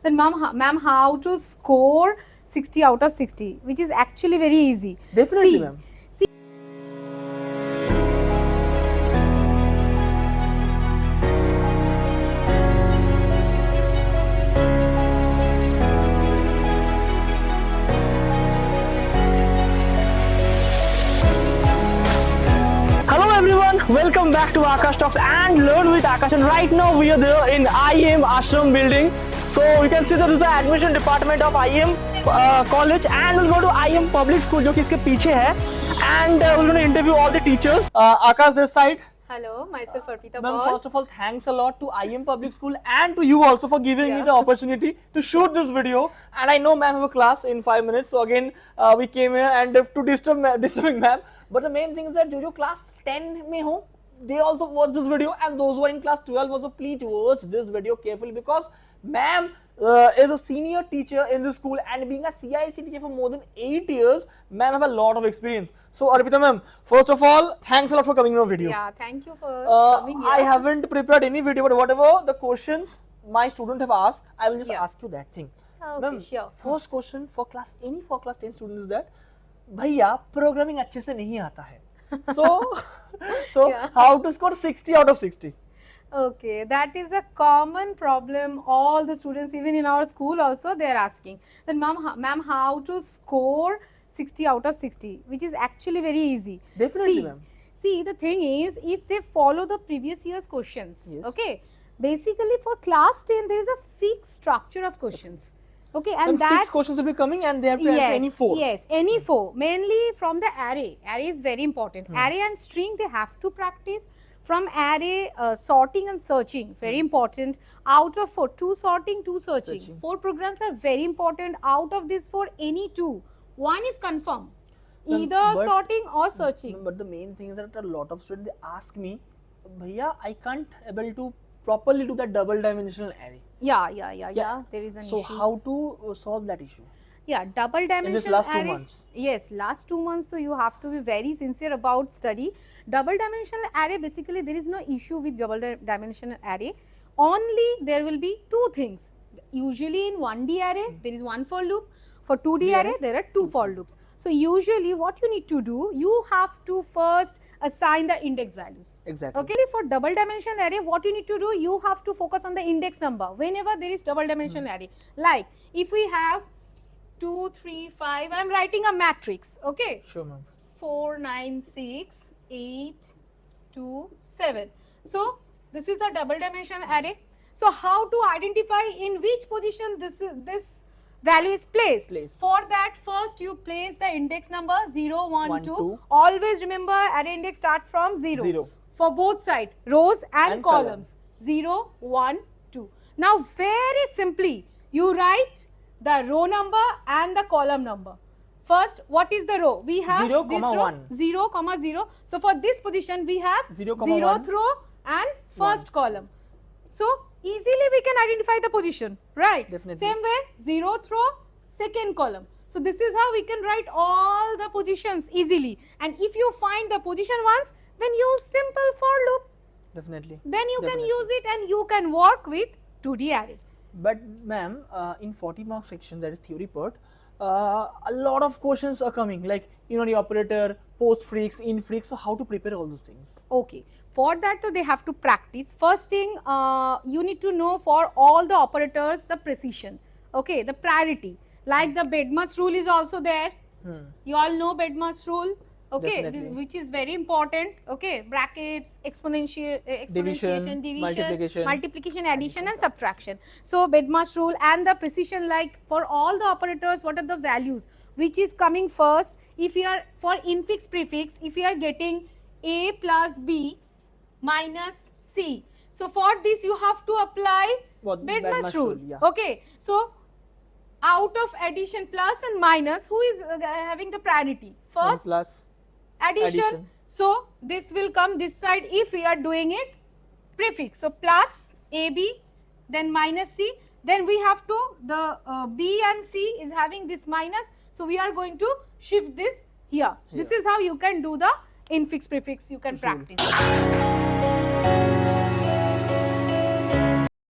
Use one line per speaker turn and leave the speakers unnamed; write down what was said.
then ma'am, how to score 60 out of 60, which is actually very easy.
Definitely,
See,
ma'am. Hello everyone, welcome back to Akash Talks and Learn with Akash. And right now we are there in IM Ashram building. So you can see there is the admission department of IM college, and we'll go to IM public school, जो कि इसके पीछे है, and we're going to interview all the teachers. Akash this side.
Hello, myself Arpita
Ma'am,
Paul.
first of all, thanks a lot to IM Public School and to you also for giving me the opportunity to shoot this video. And I know ma'am have a class in 5 minutes, so again we came here and to disturbing ma'am. But the main thing is that जो class 10 में हो, they also watch this video, and those who are in class 12 also please watch this video carefully, because ma'am is a senior teacher in this school, and being a CIC teacher for more than 8 years, ma'am have a lot of experience. So Arpita ma'am, first of all, thanks a lot for coming in our video.
Yeah, thank you for coming here.
I haven't prepared any video, but whatever the questions my students have asked, I will just ask you that thing.
Okay,
Ma'am,
sure.
first question for class 10 students is that भैया programming अच्छे से नहीं आता है. So how to score 60 out of 60?
Okay, that is a common problem. All the students, even in our school also, they are asking. Then ma'am, how to score 60 out of 60, which is actually very easy.
Definitely, ma'am.
See, the thing is, if they follow the previous year's questions,
Yes.
okay, basically for class 10, there is a fixed structure of questions. Okay, and
And
that
6 questions will be coming, and they have to answer any 4.
Yes, any 4. Mainly from the array. Array is very important. Array and string, they have to practice. From array, sorting and searching, very important. Out of 4, 2 sorting, 2 searching. 4 programs are very important. Out of these 4, any 2. One is confirmed. Either sorting or searching.
But the main thing is that a lot of students, they ask me, bhaiya, I can't able to properly do that double dimensional array.
Yeah. There is an issue.
So how to solve that issue?
Yeah, double dimensional
In this last 2
array.
months.
Yes, last 2 months, so you have to be very sincere about study. Double dimensional array, basically there is no issue with double dimensional array. Only there will be 2 things. Usually in 1D array, there is 1 for loop. For 2D array, there are 2 for loops. So usually what you need to do, you have to first assign the index values.
Exactly.
Okay, for double dimensional array, what you need to do, you have to focus on the index number whenever there is double dimensional array. Like if we have 2, 3, 5, I am writing a matrix. Okay.
Sure, ma'am.
4, 9, 6, 8, 2, 7. So this is the double dimensional array. So how to identify in which position this value is placed? For that, first you place the index number 0, 1, 2. Always remember, array index starts from 0. For both sides, rows and columns. 0, 1, 2. Now very simply, you write the row number and the column number. First, what is the row? We have
0,
this row,
1.
0, 0. So for this position, we have 0th row and first column. So easily we can identify the position, right?
Definitely.
Same way, 0th row, second column. So this is how we can write all the positions easily. And if you find the position once, then use simple for loop.
Definitely.
Then you can use it and you can work with 2D array.
But ma'am, in 40 mark section, that is theory part, a lot of questions are coming, like unary operator, postfix, infix. So how to prepare all those things?
Okay. For that, so they have to practice. First thing, you need to know for all the operators the precision. Okay, the priority. Like the Bedmars rule is also there. You all know Bedmars rule. Okay, which is very important. Okay, brackets, exponentiation, division, multiplication, addition and subtraction. So Bedmars rule and the precision, like for all the operators, what are the values which is coming first? If you are for infix prefix, if you are getting A plus B minus C. So for this you have to apply Bedmars rule. Okay, so out of addition plus and minus, who is having the priority? First
plus
addition. So this will come this side if we are doing it prefix. So plus AB, then minus C. Then we have to, the B and C is having this minus. So we are going to shift this here. This is how you can do the infix prefix, you can practice.